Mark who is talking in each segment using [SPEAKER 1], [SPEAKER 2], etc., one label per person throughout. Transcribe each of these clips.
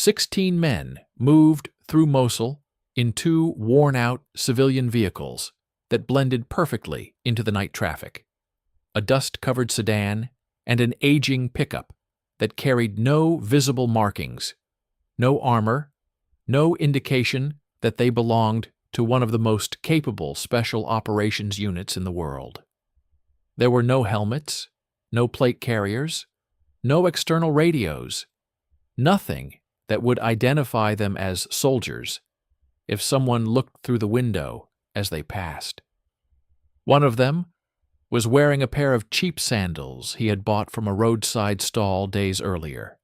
[SPEAKER 1] 16 men moved through Mosul in two worn-out civilian vehicles that blended perfectly into the night traffic: a dust-covered sedan and an aging pickup that carried no visible markings, no armor, no indication that they belonged to one of the most capable special operations units in the world. There were no helmets, no plate carriers, no external radios, nothing that would identify them as soldiers if someone looked through the window as they passed. One of them was wearing a pair of cheap sandals he had bought from a roadside stall days earlier,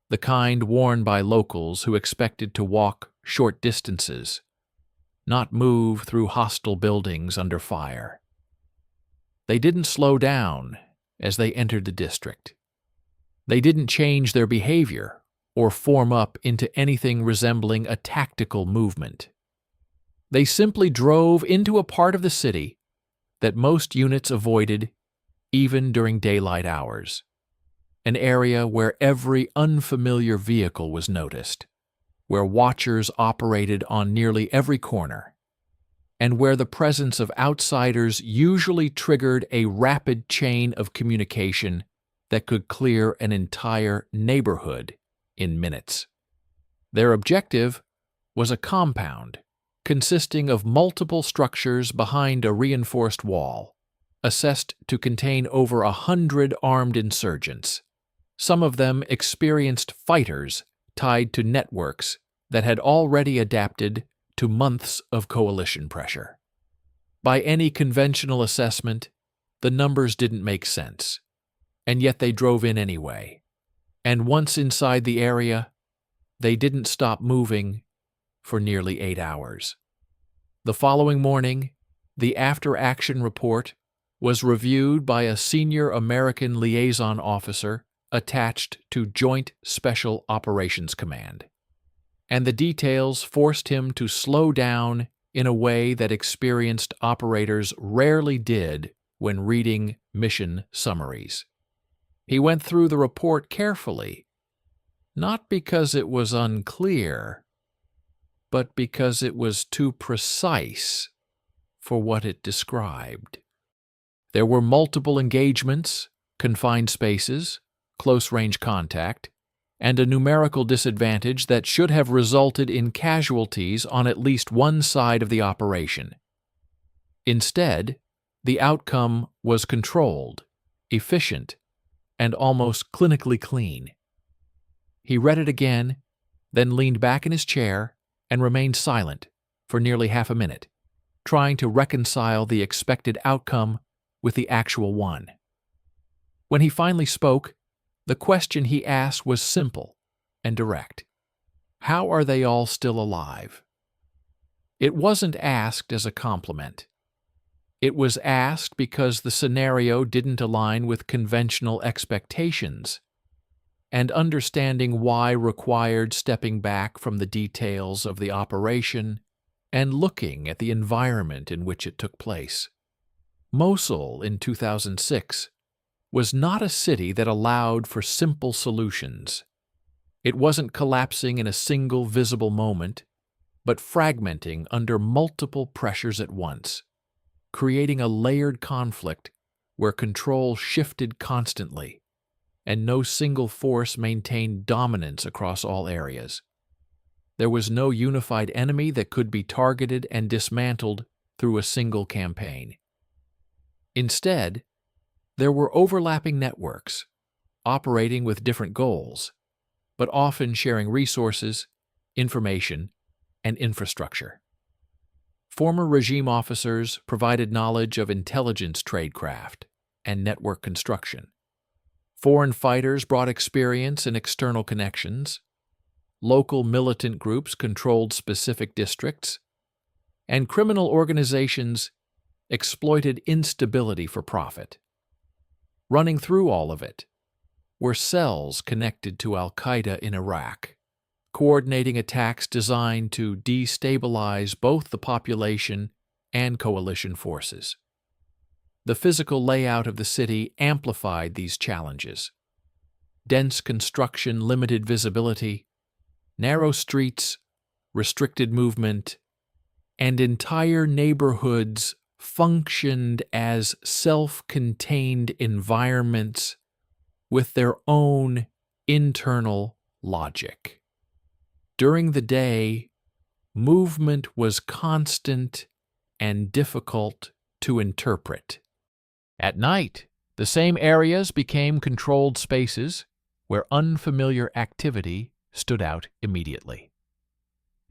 [SPEAKER 1] the kind worn by locals who expected to walk short distances, not move through hostile buildings under fire. They didn't slow down as they entered the district. They didn't change their behavior or form up into anything resembling a tactical movement. They simply drove into a part of the city that most units avoided even during daylight hours, an area where every unfamiliar vehicle was noticed, where watchers operated on nearly every corner, and where the presence of outsiders usually triggered a rapid chain of communication that could clear an entire neighborhood in minutes. Their objective was a compound consisting of multiple structures behind a reinforced wall, assessed to contain over 100 armed insurgents, some of them experienced fighters tied to networks that had already adapted to months of coalition pressure. By any conventional assessment, the numbers didn't make sense, and yet they drove in anyway. And once inside the area, they didn't stop moving for nearly 8 hours. The following morning, the after-action report was reviewed by a senior American liaison officer attached to Joint Special Operations Command, and the details forced him to slow down in a way that experienced operators rarely did when reading mission summaries. He went through the report carefully, not because it was unclear, but because it was too precise for what it described. There were multiple engagements, confined spaces, close-range contact, and a numerical disadvantage that should have resulted in casualties on at least one side of the operation. Instead, the outcome was controlled, efficient, and almost clinically clean. He read it again, then leaned back in his chair and remained silent for nearly half a minute, trying to reconcile the expected outcome with the actual one. When he finally spoke, the question he asked was simple and direct. How are they all still alive? It wasn't asked as a compliment. It was asked because the scenario didn't align with conventional expectations, and understanding why required stepping back from the details of the operation and looking at the environment in which it took place. Mosul in 2006 was not a city that allowed for simple solutions. It wasn't collapsing in a single visible moment, but fragmenting under multiple pressures at once, creating a layered conflict where control shifted constantly, and no single force maintained dominance across all areas. There was no unified enemy that could be targeted and dismantled through a single campaign. Instead, there were overlapping networks, operating with different goals, but often sharing resources, information, and infrastructure. Former regime officers provided knowledge of intelligence tradecraft and network construction. Foreign fighters brought experience in external connections. Local militant groups controlled specific districts, and criminal organizations exploited instability for profit. Running through all of it were cells connected to Al-Qaeda in Iraq, coordinating attacks designed to destabilize both the population and coalition forces. The physical layout of the city amplified these challenges. Dense construction limited visibility, narrow streets, restricted movement, and entire neighborhoods functioned as self-contained environments with their own internal logic. During the day, movement was constant and difficult to interpret. At night, the same areas became controlled spaces where unfamiliar activity stood out immediately.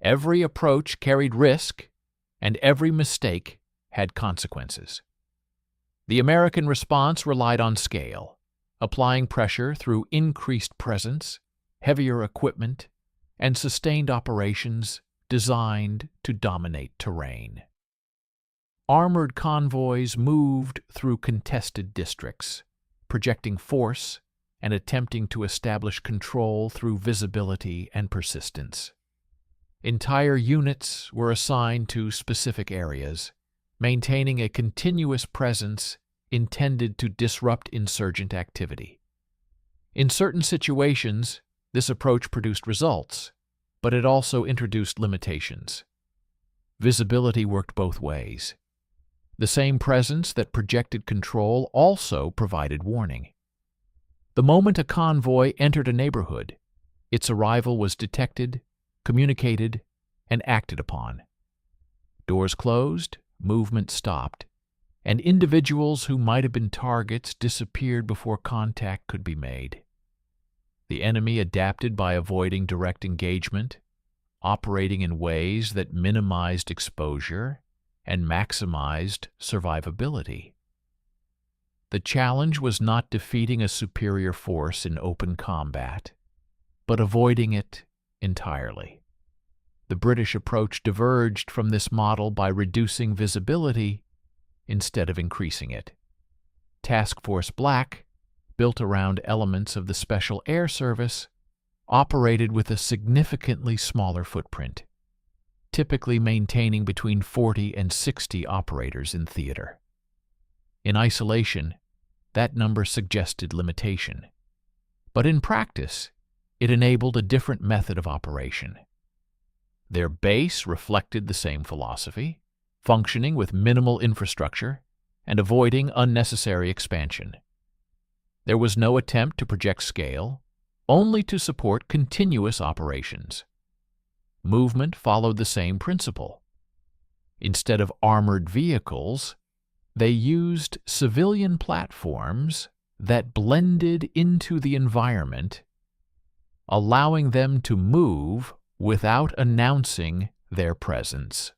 [SPEAKER 1] Every approach carried risk, and every mistake had consequences. The American response relied on scale, applying pressure through increased presence, heavier equipment, and sustained operations designed to dominate terrain. Armored convoys moved through contested districts, projecting force and attempting to establish control through visibility and persistence. Entire units were assigned to specific areas, maintaining a continuous presence intended to disrupt insurgent activity. In certain situations, this approach produced results, but it also introduced limitations. Visibility worked both ways. The same presence that projected control also provided warning. The moment a convoy entered a neighborhood, its arrival was detected, communicated, and acted upon. Doors closed, movement stopped, and individuals who might have been targets disappeared before contact could be made. The enemy adapted by avoiding direct engagement, operating in ways that minimized exposure and maximized survivability. The challenge was not defeating a superior force in open combat, but avoiding it entirely. The British approach diverged from this model by reducing visibility instead of increasing it. Task Force Black, built around elements of the Special Air Service, operated with a significantly smaller footprint, typically maintaining between 40 and 60 operators in theater. In isolation, that number suggested limitation, but in practice, it enabled a different method of operation. Their base reflected the same philosophy, functioning with minimal infrastructure and avoiding unnecessary expansion. There was no attempt to project scale, only to support continuous operations. Movement followed the same principle. Instead of armored vehicles, they used civilian platforms that blended into the environment, allowing them to move without announcing their presence.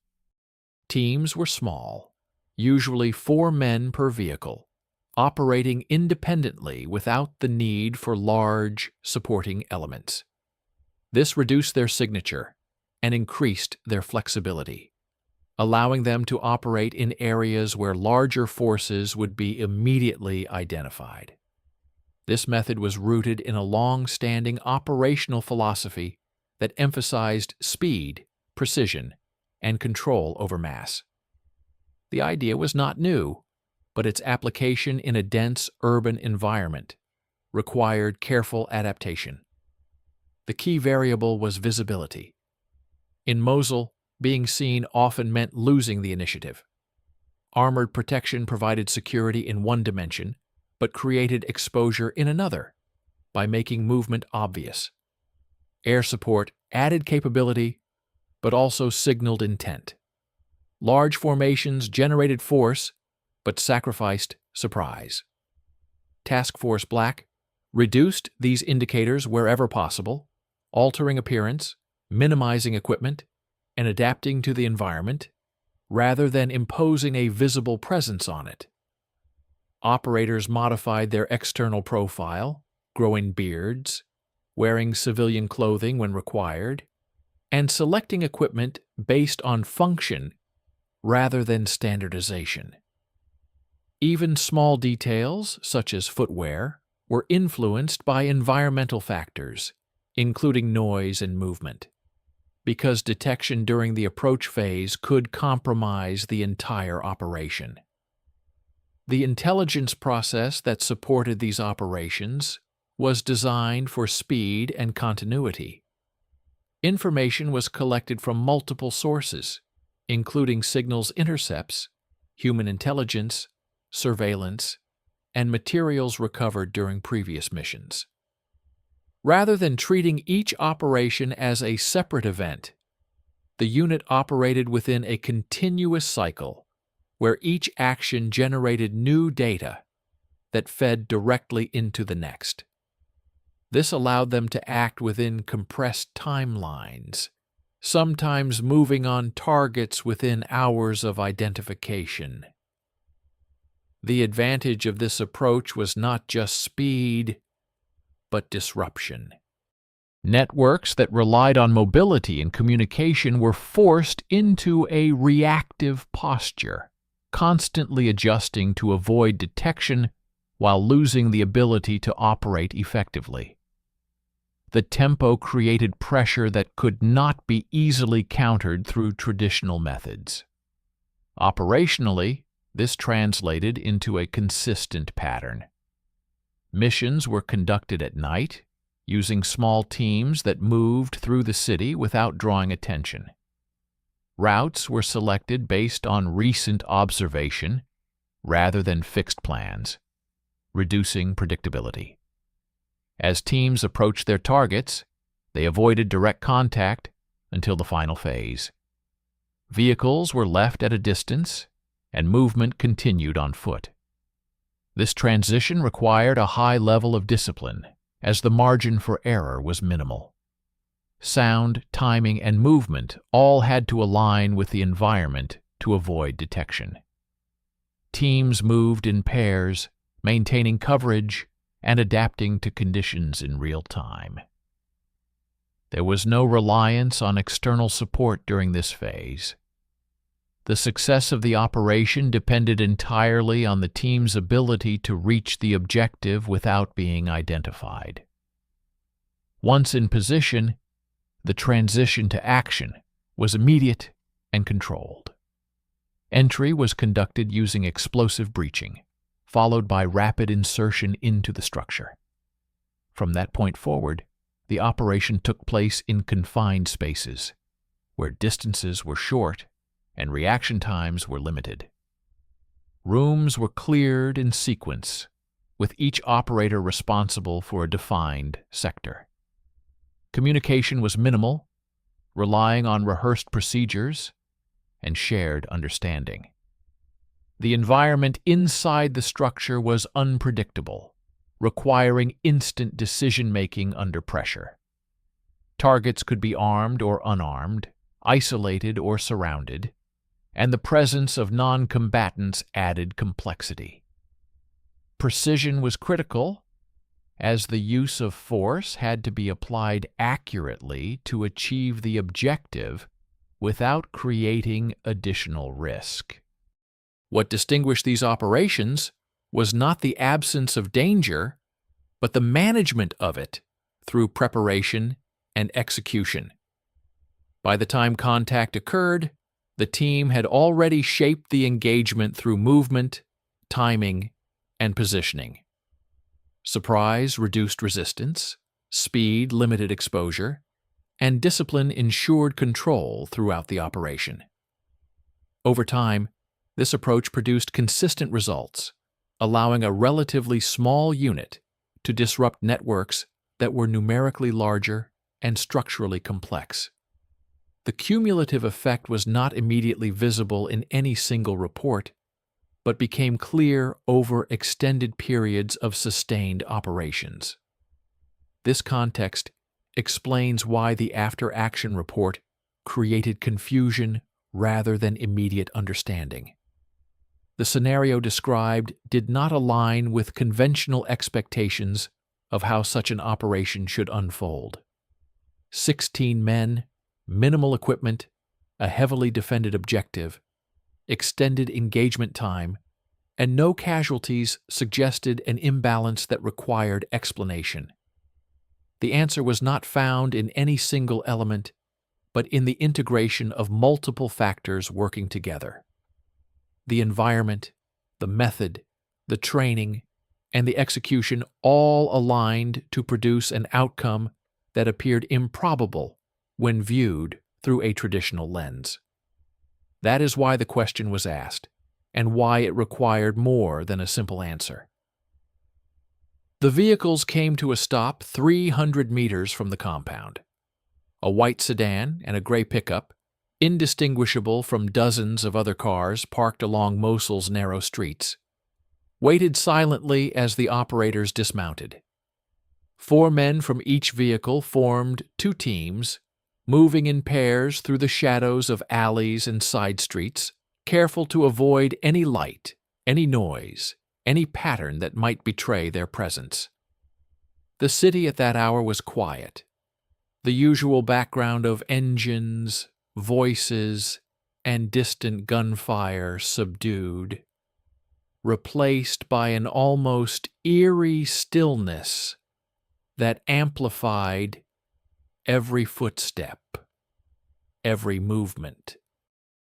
[SPEAKER 1] Teams were small, usually 4 men per vehicle, operating independently without the need for large supporting elements. This reduced their signature and increased their flexibility, allowing them to operate in areas where larger forces would be immediately identified. This method was rooted in a long-standing operational philosophy that emphasized speed, precision, and control over mass. The idea was not new, but its application in a dense urban environment required careful adaptation. The key variable was visibility. In Mosul, being seen often meant losing the initiative. Armored protection provided security in one dimension, but created exposure in another by making movement obvious. Air support added capability, but also signaled intent. Large formations generated force, but sacrificed surprise. Task Force Black reduced these indicators wherever possible, altering appearance, minimizing equipment, and adapting to the environment, rather than imposing a visible presence on it. Operators modified their external profile, growing beards, wearing civilian clothing when required, and selecting equipment based on function rather than standardization. Even small details, such as footwear, were influenced by environmental factors, including noise and movement, because detection during the approach phase could compromise the entire operation. The intelligence process that supported these operations was designed for speed and continuity. Information was collected from multiple sources, including signals intercepts, human intelligence, surveillance, and materials recovered during previous missions. Rather than treating each operation as a separate event, the unit operated within a continuous cycle where each action generated new data that fed directly into the next. This allowed them to act within compressed timelines, sometimes moving on targets within hours of identification. The advantage of this approach was not just speed, but disruption. Networks that relied on mobility and communication were forced into a reactive posture, constantly adjusting to avoid detection while losing the ability to operate effectively. The tempo created pressure that could not be easily countered through traditional methods. Operationally, this translated into a consistent pattern. Missions were conducted at night, using small teams that moved through the city without drawing attention. Routes were selected based on recent observation rather than fixed plans, reducing predictability. As teams approached their targets, they avoided direct contact until the final phase. Vehicles were left at a distance, and movement continued on foot. This transition required a high level of discipline, as the margin for error was minimal. Sound, timing, and movement all had to align with the environment to avoid detection. Teams moved in pairs, maintaining coverage and adapting to conditions in real time. There was no reliance on external support during this phase. The success of the operation depended entirely on the team's ability to reach the objective without being identified. Once in position, the transition to action was immediate and controlled. Entry was conducted using explosive breaching, followed by rapid insertion into the structure. From that point forward, the operation took place in confined spaces, where distances were short and reaction times were limited. Rooms were cleared in sequence, with each operator responsible for a defined sector. Communication was minimal, relying on rehearsed procedures and shared understanding. The environment inside the structure was unpredictable, requiring instant decision-making under pressure. Targets could be armed or unarmed, isolated or surrounded, and the presence of non-combatants added complexity. Precision was critical, as the use of force had to be applied accurately to achieve the objective without creating additional risk. What distinguished these operations was not the absence of danger, but the management of it through preparation and execution. By the time contact occurred, the team had already shaped the engagement through movement, timing, and positioning. Surprise reduced resistance, speed limited exposure, and discipline ensured control throughout the operation. Over time, this approach produced consistent results, allowing a relatively small unit to disrupt networks that were numerically larger and structurally complex. The cumulative effect was not immediately visible in any single report, but became clear over extended periods of sustained operations. This context explains why the after-action report created confusion rather than immediate understanding. The scenario described did not align with conventional expectations of how such an operation should unfold. 16 men, minimal equipment, a heavily defended objective, extended engagement time, and no casualties suggested an imbalance that required explanation. The answer was not found in any single element, but in the integration of multiple factors working together. The environment, the method, the training, and the execution all aligned to produce an outcome that appeared improbable when viewed through a traditional lens. That is why the question was asked, and why it required more than a simple answer. The vehicles came to a stop 300 meters from the compound. A white sedan and a gray pickup, indistinguishable from dozens of other cars parked along Mosul's narrow streets, waited silently as the operators dismounted. 4 men from each vehicle formed 2 teams, moving in pairs through the shadows of alleys and side streets, careful to avoid any light, any noise, any pattern that might betray their presence. The city at that hour was quiet. The usual background of engines, voices, and distant gunfire subdued, replaced by an almost eerie stillness that amplified every footstep, every movement.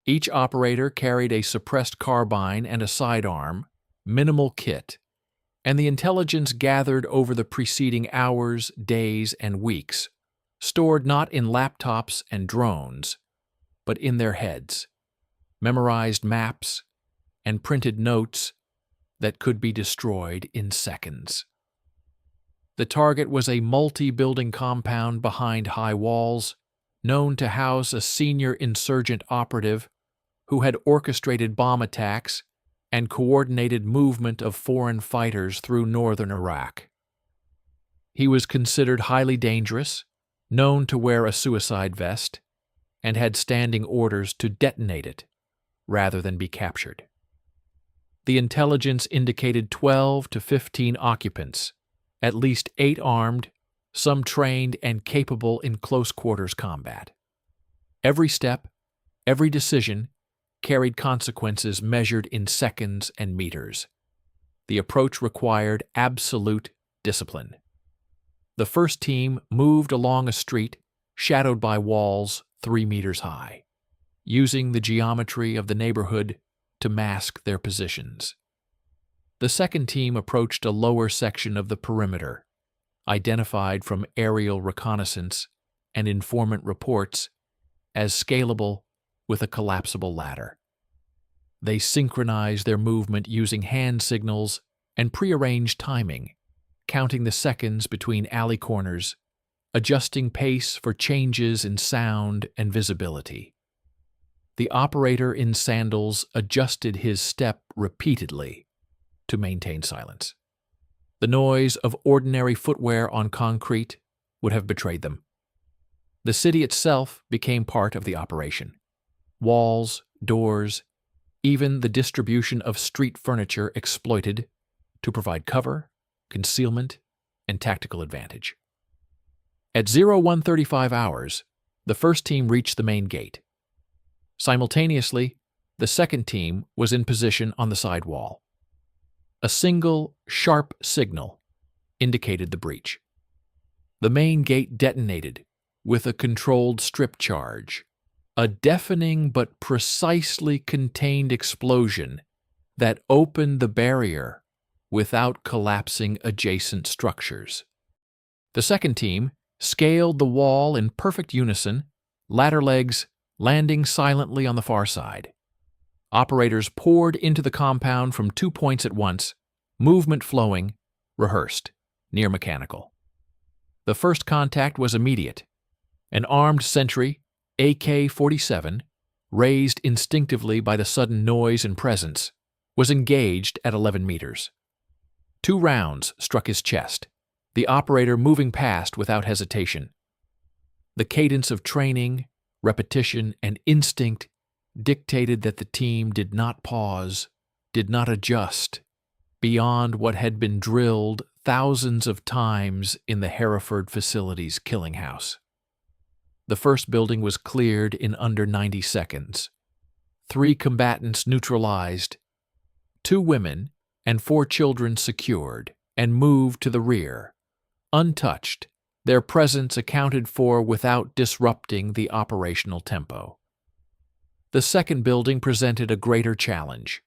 [SPEAKER 1] Each operator carried a suppressed carbine and a sidearm, minimal kit, and the intelligence gathered over the preceding hours, days, and weeks, stored not in laptops and drones, but in their heads, memorized maps, and printed notes that could be destroyed in seconds. The target was a multi-building compound behind high walls, known to house a senior insurgent operative who had orchestrated bomb attacks and coordinated movement of foreign fighters through northern Iraq. He was considered highly dangerous, known to wear a suicide vest, and had standing orders to detonate it rather than be captured. The intelligence indicated 12 to 15 occupants, at least 8 armed, some trained and capable in close-quarters combat. Every step, every decision, carried consequences measured in seconds and meters. The approach required absolute discipline. The first team moved along a street shadowed by walls 3 meters high, using the geometry of the neighborhood to mask their positions. The second team approached a lower section of the perimeter, identified from aerial reconnaissance and informant reports as scalable with a collapsible ladder. They synchronized their movement using hand signals and prearranged timing, counting the seconds between alley corners, adjusting pace for changes in sound and visibility. The operator in sandals adjusted his step repeatedly to maintain silence. The noise of ordinary footwear on concrete would have betrayed them. The city itself became part of the operation. Walls, doors, even the distribution of street furniture exploited to provide cover, concealment, and tactical advantage. At 01:35 hours, the first team reached the main gate. Simultaneously, the second team was in position on the side wall. A single, sharp signal indicated the breach. The main gate detonated with a controlled strip charge, a deafening but precisely contained explosion that opened the barrier without collapsing adjacent structures. The second team scaled the wall in perfect unison, ladder legs landing silently on the far side. Operators poured into the compound from 2 points at once, movement flowing, rehearsed, near mechanical. The first contact was immediate. An armed sentry, AK-47, raised instinctively by the sudden noise and presence, was engaged at 11 meters. 2 rounds struck his chest, the operator moving past without hesitation. The cadence of training, repetition, and instinct dictated that the team did not pause, did not adjust, beyond what had been drilled thousands of times in the Hereford facility's killing house. The first building was cleared in under 90 seconds. 3 combatants neutralized, 2 women and 4 children secured and moved to the rear, untouched, their presence accounted for without disrupting the operational tempo. The second building presented a greater challenge.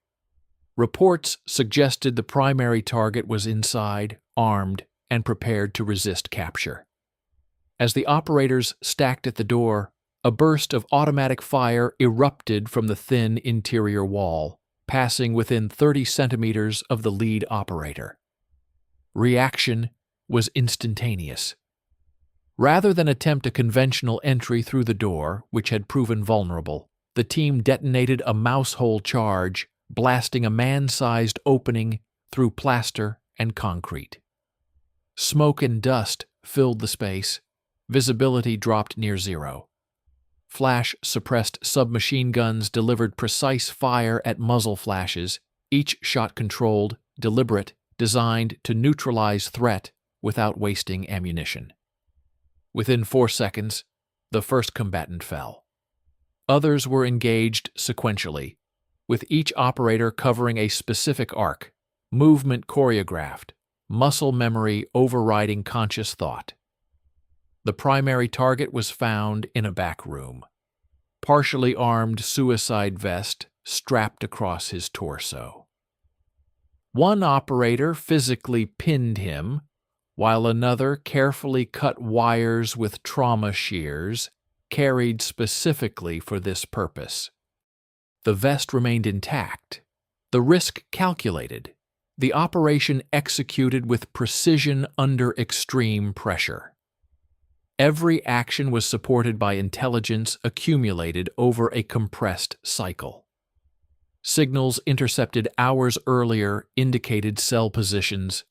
[SPEAKER 1] Reports suggested the primary target was inside, armed, and prepared to resist capture. As the operators stacked at the door, a burst of automatic fire erupted from the thin interior wall, passing within 30 centimeters of the lead operator. Reaction was instantaneous. Rather than attempt a conventional entry through the door, which had proven vulnerable, the team detonated a mousehole charge, blasting a man-sized opening through plaster and concrete. Smoke and dust filled the space. Visibility dropped near zero. Flash-suppressed submachine guns delivered precise fire at muzzle flashes, each shot controlled, deliberate, designed to neutralize threat without wasting ammunition. Within 4 seconds, the first combatant fell. Others were engaged sequentially, with each operator covering a specific arc, movement choreographed, muscle memory overriding conscious thought. The primary target was found in a back room. Partially armed suicide vest strapped across his torso. One operator physically pinned him, while another carefully cut wires with trauma shears carried specifically for this purpose. The vest remained intact, the risk calculated, the operation executed with precision under extreme pressure. Every action was supported by intelligence accumulated over a compressed cycle. Signals intercepted hours earlier indicated cell positions.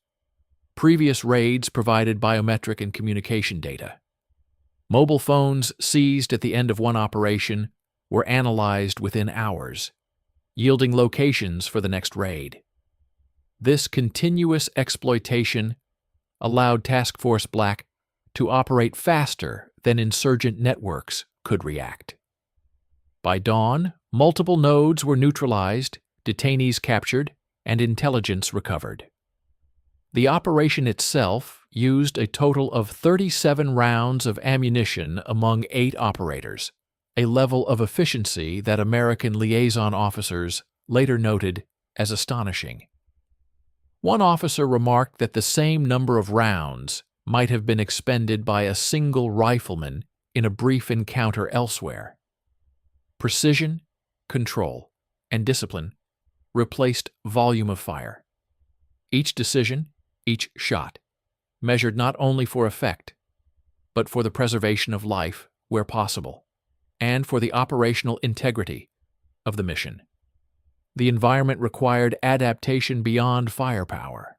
[SPEAKER 1] Previous raids provided biometric and communication data. Mobile phones seized at the end of one operation were analyzed within hours, yielding locations for the next raid. This continuous exploitation allowed Task Force Black to operate faster than insurgent networks could react. By dawn, multiple nodes were neutralized, detainees captured, and intelligence recovered. The operation itself used a total of 37 rounds of ammunition among 8 operators, a level of efficiency that American liaison officers later noted as astonishing. One officer remarked that the same number of rounds might have been expended by a single rifleman in a brief encounter elsewhere. Precision, control, and discipline replaced volume of fire. Each decision, each shot, measured not only for effect, but for the preservation of life where possible, and for the operational integrity of the mission. The environment required adaptation beyond firepower.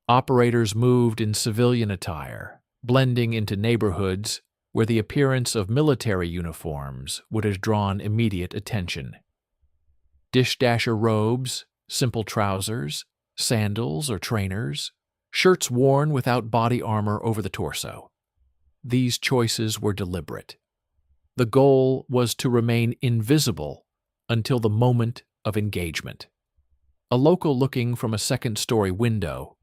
[SPEAKER 1] Operators moved in civilian attire, blending into neighborhoods where the appearance of military uniforms would have drawn immediate attention. Dish-dasher robes, simple trousers, sandals or trainers, shirts worn without body armor over the torso. These choices were deliberate. The goal was to remain invisible until the moment of engagement. A local looking from a second-story window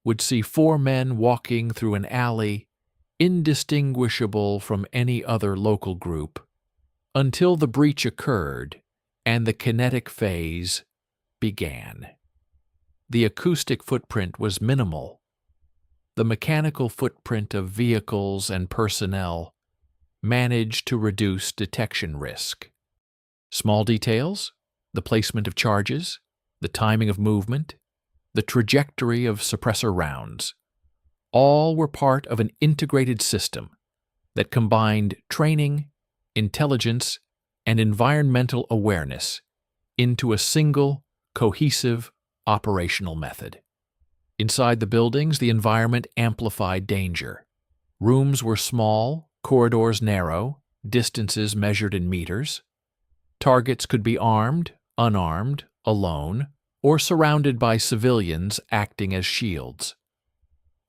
[SPEAKER 1] would see 4 men walking through an alley indistinguishable from any other local group until the breach occurred and the kinetic phase began. The acoustic footprint was minimal. The mechanical footprint of vehicles and personnel managed to reduce detection risk. Small details, the placement of charges, the timing of movement, the trajectory of suppressor rounds, all were part of an integrated system that combined training, intelligence, and environmental awareness into a single, cohesive operational method. Inside the buildings, the environment amplified danger. Rooms were small, corridors narrow, distances measured in meters. Targets could be armed, unarmed, alone, or surrounded by civilians acting as shields.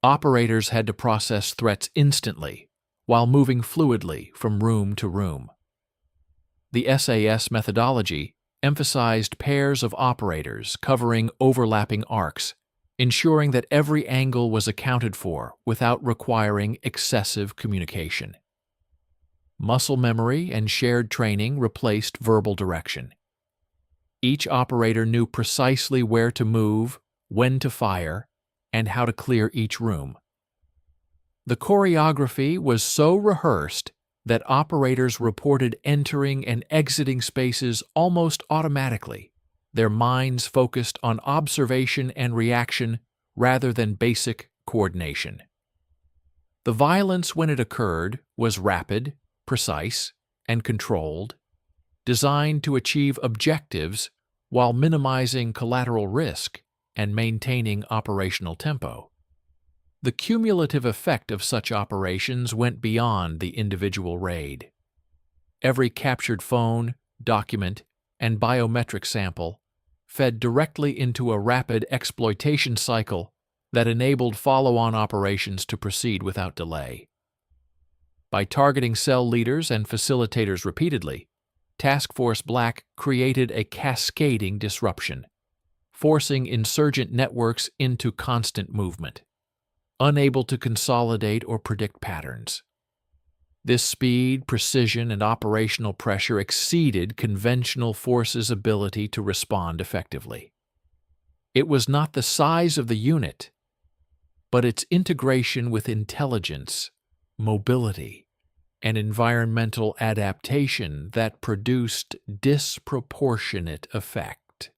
[SPEAKER 1] Operators had to process threats instantly while moving fluidly from room to room. The SAS methodology emphasized pairs of operators covering overlapping arcs, ensuring that every angle was accounted for without requiring excessive communication. Muscle memory and shared training replaced verbal direction. Each operator knew precisely where to move, when to fire, and how to clear each room. The choreography was so rehearsed that operators reported entering and exiting spaces almost automatically, their minds focused on observation and reaction rather than basic coordination. The violence when it occurred was rapid, precise, and controlled, designed to achieve objectives while minimizing collateral risk and maintaining operational tempo. The cumulative effect of such operations went beyond the individual raid. Every captured phone, document, and biometric sample fed directly into a rapid exploitation cycle that enabled follow-on operations to proceed without delay. By targeting cell leaders and facilitators repeatedly, Task Force Black created a cascading disruption, forcing insurgent networks into constant movement, unable to consolidate or predict patterns. This speed, precision, and operational pressure exceeded conventional forces' ability to respond effectively. It was not the size of the unit, but its integration with intelligence, mobility, and environmental adaptation that produced disproportionate effect.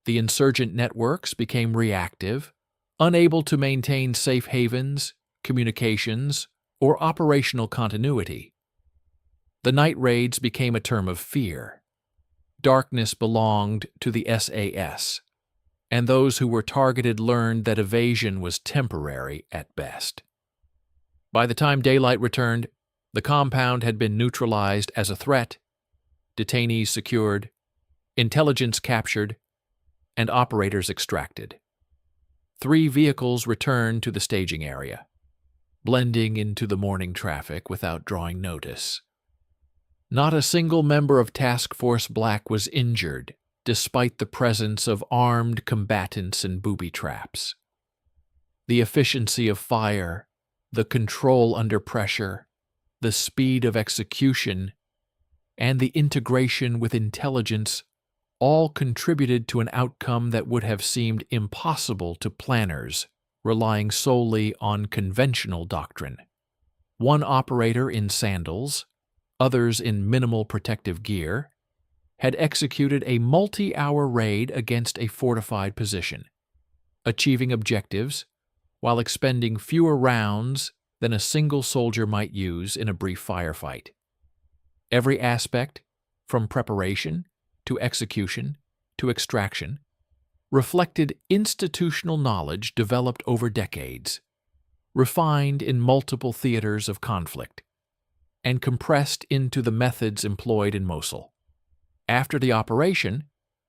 [SPEAKER 1] The insurgent networks became reactive, unable to maintain safe havens, communications, or operational continuity. The night raids became a term of fear. Darkness belonged to the SAS, and those who were targeted learned that evasion was temporary at best. By the time daylight returned, the compound had been neutralized as a threat, detainees secured, intelligence captured, and operators extracted. 3 vehicles returned to the staging area, blending into the morning traffic without drawing notice. Not a single member of Task Force Black was injured, despite the presence of armed combatants and booby traps. The efficiency of fire, the control under pressure, the speed of execution, and the integration with intelligence all contributed to an outcome that would have seemed impossible to planners relying solely on conventional doctrine. One operator in sandals, others in minimal protective gear, had executed a multi-hour raid against a fortified position, achieving objectives while expending fewer rounds than a single soldier might use in a brief firefight. Every aspect, from preparation to execution to extraction, reflected institutional knowledge developed over decades, refined in multiple theaters of conflict, and compressed into the methods employed in Mosul. After the operation,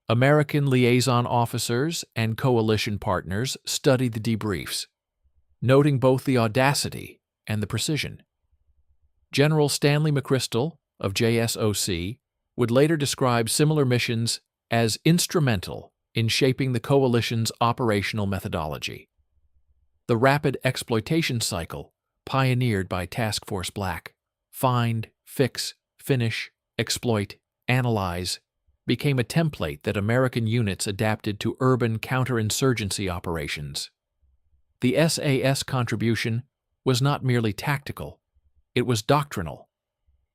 [SPEAKER 1] American liaison officers and coalition partners studied the debriefs, noting both the audacity and the precision. General Stanley McChrystal of JSOC would later describe similar missions as instrumental in shaping the coalition's operational methodology. The rapid exploitation cycle, pioneered by Task Force Black, find, fix, finish, exploit, analyze, became a template that American units adapted to urban counterinsurgency operations. The SAS contribution was not merely tactical, it was doctrinal,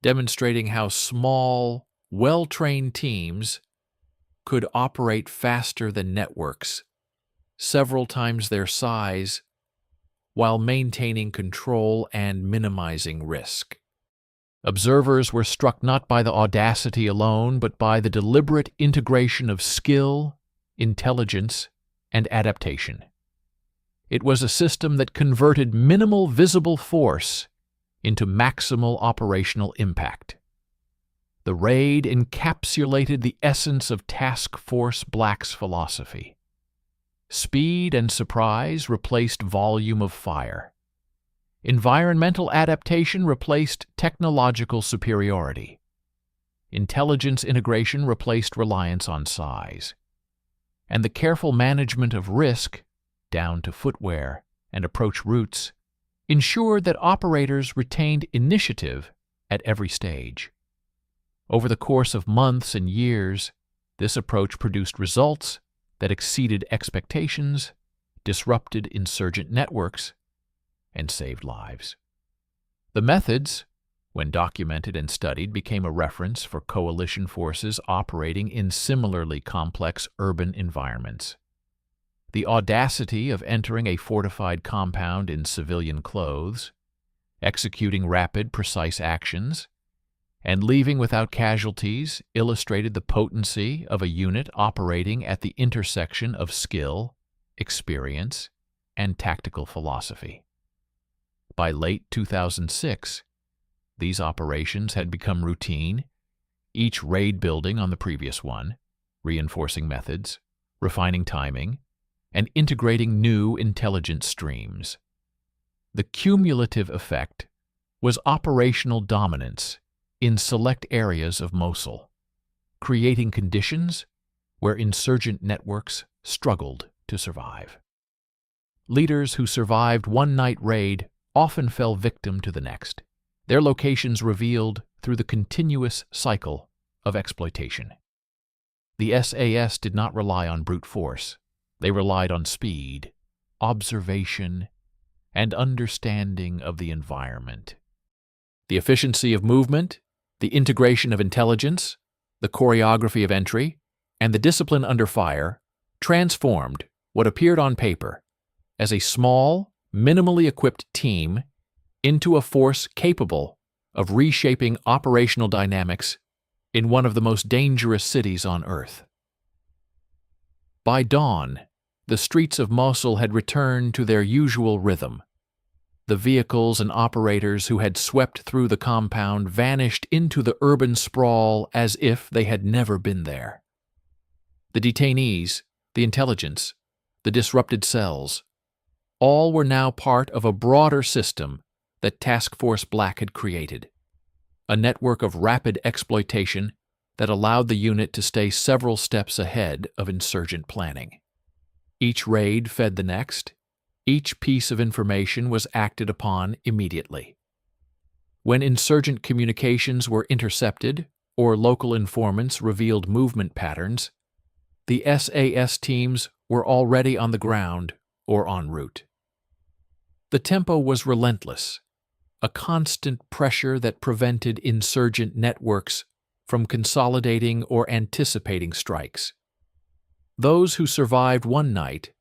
[SPEAKER 1] demonstrating how small, well-trained teams could operate faster than networks, several times their size, while maintaining control and minimizing risk. Observers were struck not by the audacity alone, but by the deliberate integration of skill, intelligence, and adaptation. It was a system that converted minimal visible force into maximal operational impact. The raid encapsulated the essence of Task Force Black's philosophy. Speed and surprise replaced volume of fire. Environmental adaptation replaced technological superiority. Intelligence integration replaced reliance on size. And the careful management of risk, down to footwear and approach routes, ensured that operators retained initiative at every stage. Over the course of months and years, this approach produced results that exceeded expectations, disrupted insurgent networks, and saved lives. The methods, when documented and studied, became a reference for coalition forces operating in similarly complex urban environments. The audacity of entering a fortified compound in civilian clothes, executing rapid, precise actions, and leaving without casualties illustrated the potency of a unit operating at the intersection of skill, experience, and tactical philosophy. By late 2006, these operations had become routine, each raid building on the previous one, reinforcing methods, refining timing, and integrating new intelligence streams. The cumulative effect was operational dominance in select areas of Mosul, creating conditions where insurgent networks struggled to survive. Leaders who survived one night raid often fell victim to the next, their locations revealed through the continuous cycle of exploitation. The SAS did not rely on brute force. They relied on speed, observation, and understanding of the environment. The efficiency of movement, the integration of intelligence, the choreography of entry, and the discipline under fire transformed what appeared on paper as a small, minimally equipped team into a force capable of reshaping operational dynamics in one of the most dangerous cities on Earth. By dawn, the streets of Mosul had returned to their usual rhythm. The vehicles and operators who had swept through the compound vanished into the urban sprawl as if they had never been there. The detainees, the intelligence, the disrupted cells, all were now part of a broader system that Task Force Black had created, a network of rapid exploitation that allowed the unit to stay several steps ahead of insurgent planning. Each raid fed the next. Each piece of information was acted upon immediately. When insurgent communications were intercepted or local informants revealed movement patterns, the SAS teams were already on the ground or en route. The tempo was relentless, a constant pressure that prevented insurgent networks from consolidating or anticipating strikes. Those who survived one night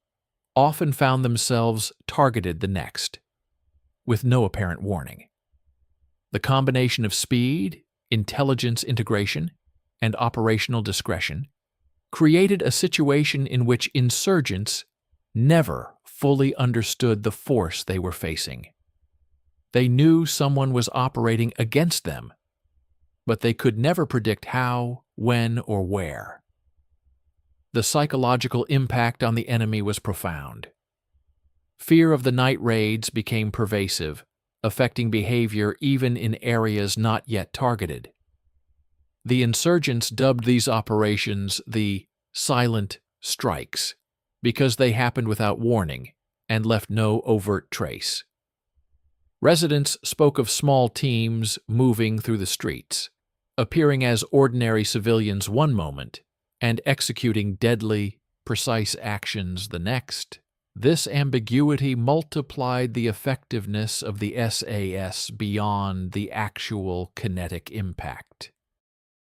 [SPEAKER 1] often found themselves targeted the next, with no apparent warning. The combination of speed, intelligence integration, and operational discretion created a situation in which insurgents never fully understood the force they were facing. They knew someone was operating against them, but they could never predict how, when, or where. The psychological impact on the enemy was profound. Fear of the night raids became pervasive, affecting behavior even in areas not yet targeted. The insurgents dubbed these operations the silent strikes because they happened without warning and left no overt trace. Residents spoke of small teams moving through the streets, appearing as ordinary civilians one moment and executing deadly, precise actions the next. This ambiguity multiplied the effectiveness of the SAS beyond the actual kinetic impact.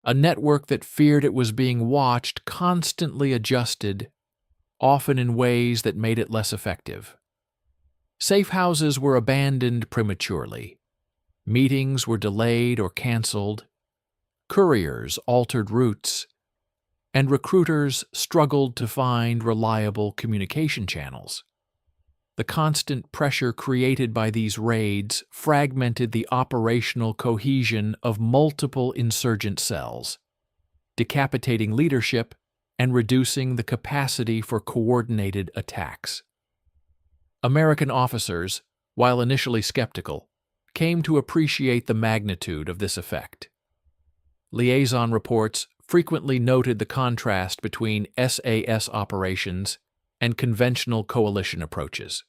[SPEAKER 1] A network that feared it was being watched constantly adjusted, often in ways that made it less effective. Safe houses were abandoned prematurely. Meetings were delayed or canceled. Couriers altered routes, and recruiters struggled to find reliable communication channels. The constant pressure created by these raids fragmented the operational cohesion of multiple insurgent cells, decapitating leadership and reducing the capacity for coordinated attacks. American officers, while initially skeptical, came to appreciate the magnitude of this effect. Liaison reports frequently noted the contrast between SAS operations and conventional coalition approaches.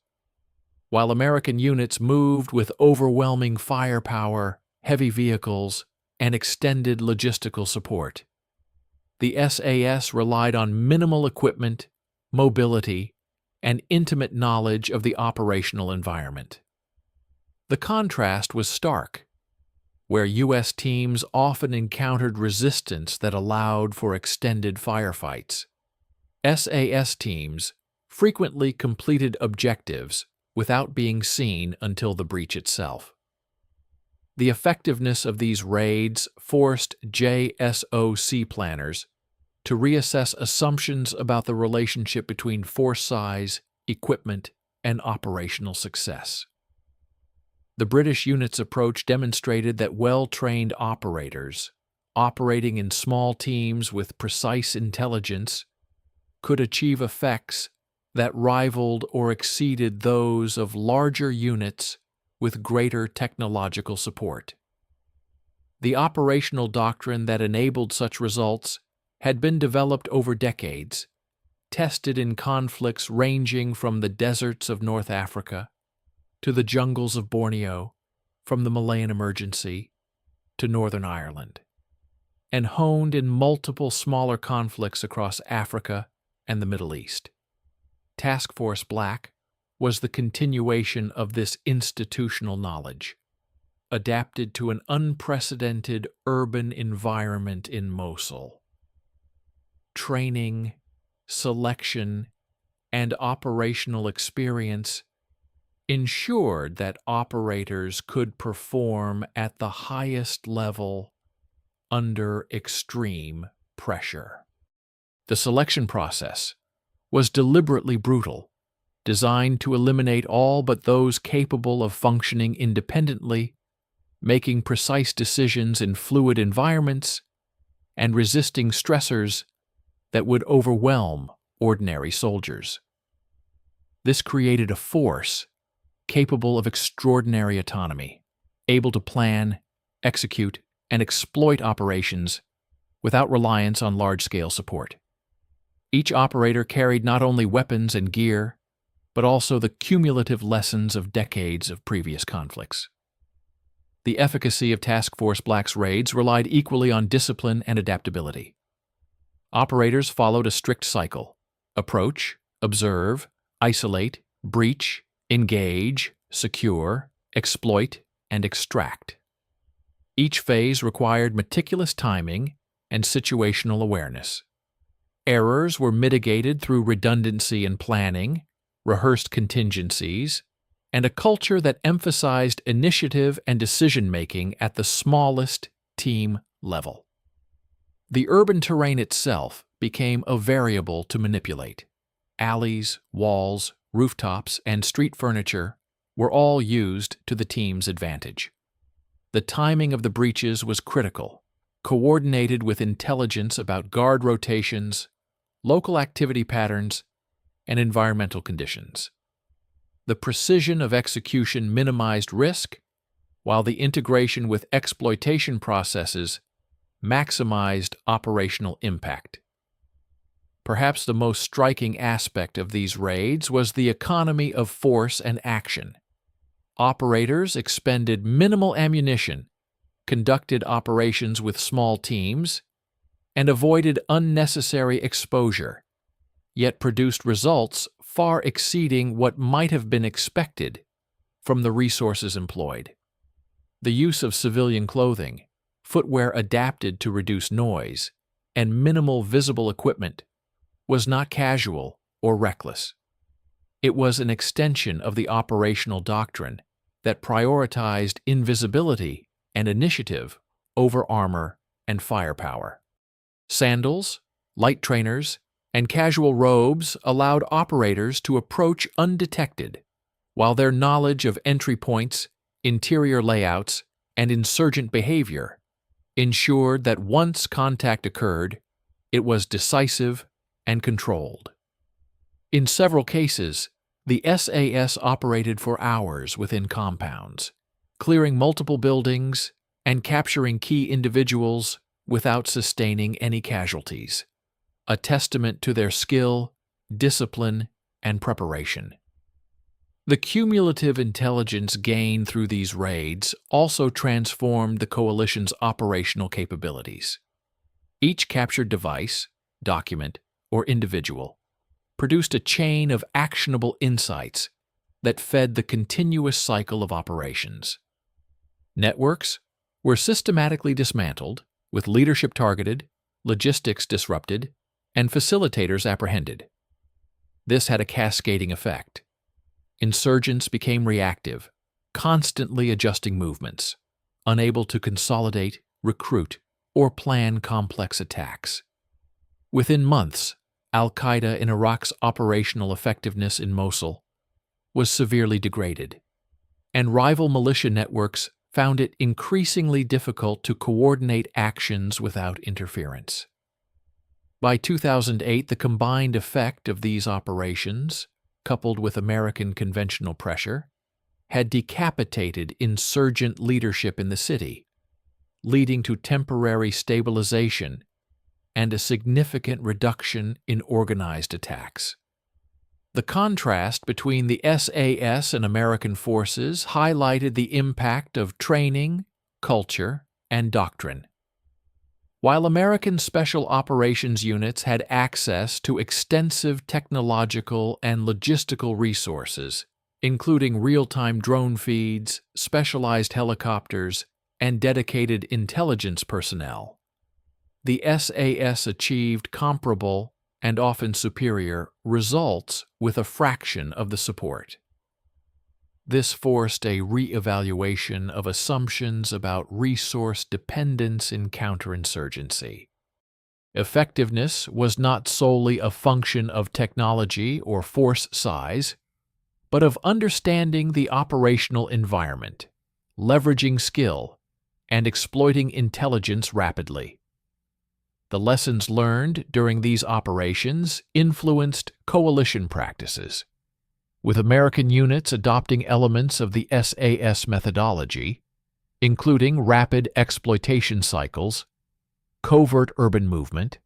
[SPEAKER 1] While American units moved with overwhelming firepower, heavy vehicles, and extended logistical support, the SAS relied on minimal equipment, mobility, and intimate knowledge of the operational environment. The contrast was stark, where U.S. teams often encountered resistance that allowed for extended firefights. SAS teams frequently completed objectives without being seen until the breach itself. The effectiveness of these raids forced JSOC planners to reassess assumptions about the relationship between force size, equipment, and operational success. The British unit's approach demonstrated that well-trained operators, operating in small teams with precise intelligence, could achieve effects that rivaled or exceeded those of larger units with greater technological support. The operational doctrine that enabled such results had been developed over decades, tested in conflicts ranging from the deserts of North Africa to the jungles of Borneo, from the Malayan Emergency to Northern Ireland, and honed in multiple smaller conflicts across Africa and the Middle East. Task Force Black was the continuation of this institutional knowledge, adapted to an unprecedented urban environment in Mosul. Training, selection, and operational experience ensured that operators could perform at the highest level under extreme pressure. The selection process was deliberately brutal, designed to eliminate all but those capable of functioning independently, making precise decisions in fluid environments, and resisting stressors that would overwhelm ordinary soldiers. This created a force capable of extraordinary autonomy, able to plan, execute, and exploit operations without reliance on large-scale support. Each operator carried not only weapons and gear, but also the cumulative lessons of decades of previous conflicts. The efficacy of Task Force Black's raids relied equally on discipline and adaptability. Operators followed a strict cycle: approach, observe, isolate, breach, engage, secure, exploit, and extract. Each phase required meticulous timing and situational awareness. Errors were mitigated through redundancy in planning, rehearsed contingencies, and a culture that emphasized initiative and decision-making at the smallest team level. The urban terrain itself became a variable to manipulate. Alleys, walls, rooftops, and street furniture were all used to the team's advantage. The timing of the breaches was critical, coordinated with intelligence about guard rotations, local activity patterns, and environmental conditions. The precision of execution minimized risk, while the integration with exploitation processes maximized operational impact. Perhaps the most striking aspect of these raids was the economy of force and action. Operators expended minimal ammunition, conducted operations with small teams, and avoided unnecessary exposure, yet produced results far exceeding what might have been expected from the resources employed. The use of civilian clothing, footwear adapted to reduce noise, and minimal visible equipment was not casual or reckless. It was an extension of the operational doctrine that prioritized invisibility and initiative over armor and firepower. Sandals, light trainers, and casual robes allowed operators to approach undetected, while their knowledge of entry points, interior layouts, and insurgent behavior ensured that once contact occurred, it was decisive and controlled. In several cases, the SAS operated for hours within compounds, clearing multiple buildings and capturing key individuals without sustaining any casualties, a testament to their skill, discipline, and preparation. The cumulative intelligence gained through these raids also transformed the coalition's operational capabilities. Each captured device, document, or individual produced a chain of actionable insights that fed the continuous cycle of operations. Networks were systematically dismantled, with leadership targeted, logistics disrupted, and facilitators apprehended. This had a cascading effect. Insurgents became reactive, constantly adjusting movements, unable to consolidate, recruit, or plan complex attacks. Within months, al-Qaeda in Iraq's operational effectiveness in Mosul was severely degraded, and rival militia networks found it increasingly difficult to coordinate actions without interference. By 2008, the combined effect of these operations, coupled with American conventional pressure, had decapitated insurgent leadership in the city, leading to temporary stabilization and a significant reduction in organized attacks. The contrast between the SAS and American forces highlighted the impact of training, culture, and doctrine. While American Special Operations units had access to extensive technological and logistical resources, including real-time drone feeds, specialized helicopters, and dedicated intelligence personnel, the SAS achieved comparable and often superior results with a fraction of the support. This forced a re-evaluation of assumptions about resource dependence in counterinsurgency. Effectiveness was not solely a function of technology or force size, but of understanding the operational environment, leveraging skill, and exploiting intelligence rapidly. The lessons learned during these operations influenced coalition practices, with American units adopting elements of the SAS methodology, including rapid exploitation cycles, covert urban movement,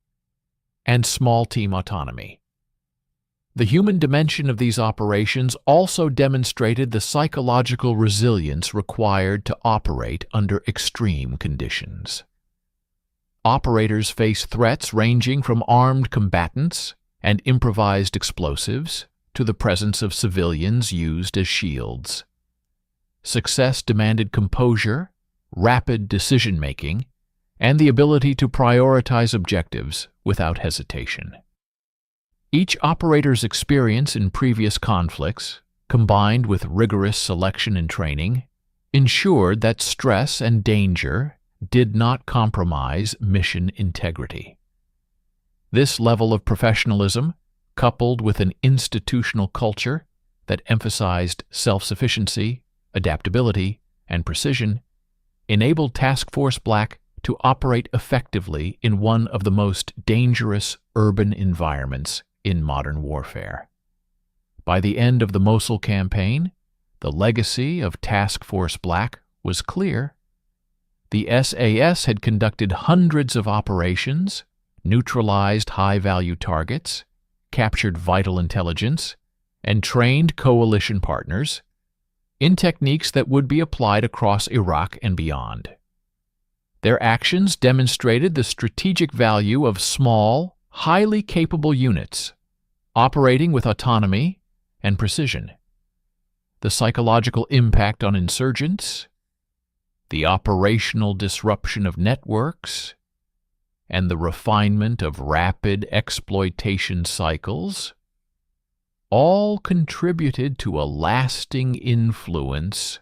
[SPEAKER 1] and small team autonomy. The human dimension of these operations also demonstrated the psychological resilience required to operate under extreme conditions. Operators faced threats ranging from armed combatants and improvised explosives to the presence of civilians used as shields. Success demanded composure, rapid decision-making, and the ability to prioritize objectives without hesitation. Each operator's experience in previous conflicts, combined with rigorous selection and training, ensured that stress and danger did not compromise mission integrity. This level of professionalism, coupled with an institutional culture that emphasized self-sufficiency, adaptability, and precision, enabled Task Force Black to operate effectively in one of the most dangerous urban environments in modern warfare. By the end of the Mosul campaign, the legacy of Task Force Black was clear. The SAS had conducted hundreds of operations, neutralized high-value targets, captured vital intelligence, and trained coalition partners in techniques that would be applied across Iraq and beyond. Their actions demonstrated the strategic value of small, highly capable units operating with autonomy and precision. The psychological impact on insurgents, the operational disruption of networks, and the refinement of rapid exploitation cycles all contributed to a lasting influence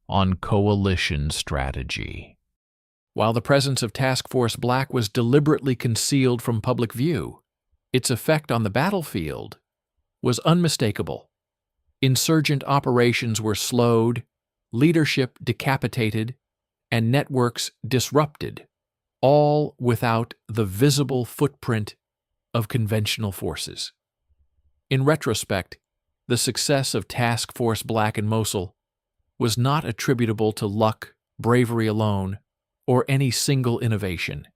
[SPEAKER 1] on coalition strategy. While the presence of Task Force Black was deliberately concealed from public view, its effect on the battlefield was unmistakable. Insurgent operations were slowed, leadership decapitated, and networks disrupted, all without the visible footprint of conventional forces. In retrospect, the success of Task Force Black in Mosul was not attributable to luck, bravery alone, or any single innovation.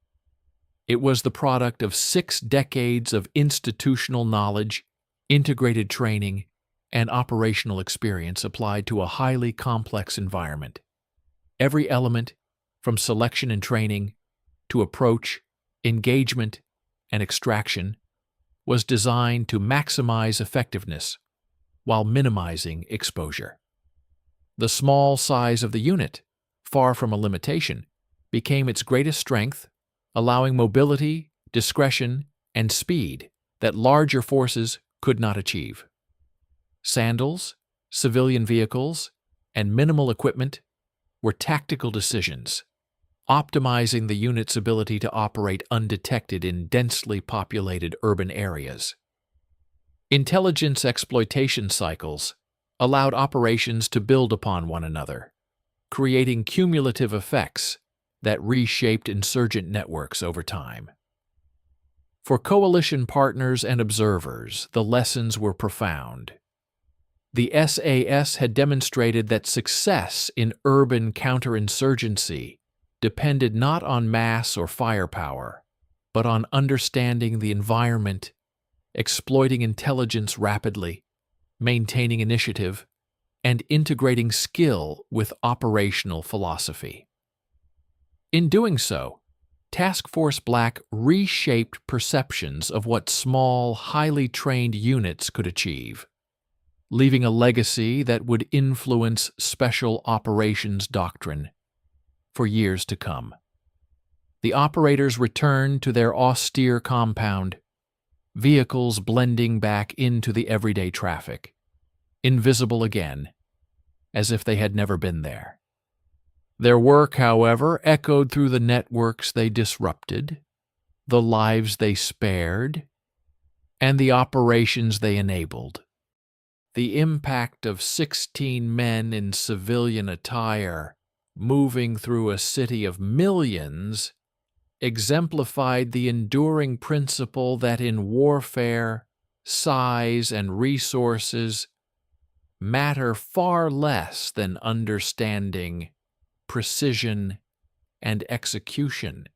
[SPEAKER 1] It was the product of 6 decades of institutional knowledge, integrated training, and operational experience applied to a highly complex environment. Every element, from selection and training to approach, engagement, and extraction, was designed to maximize effectiveness while minimizing exposure. The small size of the unit, far from a limitation, became its greatest strength, allowing mobility, discretion, and speed that larger forces could not achieve. Sandals, civilian vehicles, and minimal equipment were tactical decisions, optimizing the unit's ability to operate undetected in densely populated urban areas. Intelligence exploitation cycles allowed operations to build upon one another, creating cumulative effects that reshaped insurgent networks over time. For coalition partners and observers, the lessons were profound. The SAS had demonstrated that success in urban counterinsurgency depended not on mass or firepower, but on understanding the environment, exploiting intelligence rapidly, maintaining initiative, and integrating skill with operational philosophy. In doing so, Task Force Black reshaped perceptions of what small, highly trained units could achieve, leaving a legacy that would influence special operations doctrine for years to come. The operators returned to their austere compound, vehicles blending back into the everyday traffic, invisible again, as if they had never been there. Their work, however, echoed through the networks they disrupted, the lives they spared, and the operations they enabled. The impact of 16 men in civilian attire moving through a city of millions exemplified the enduring principle that in warfare, size and resources matter far less than understanding, precision, and execution.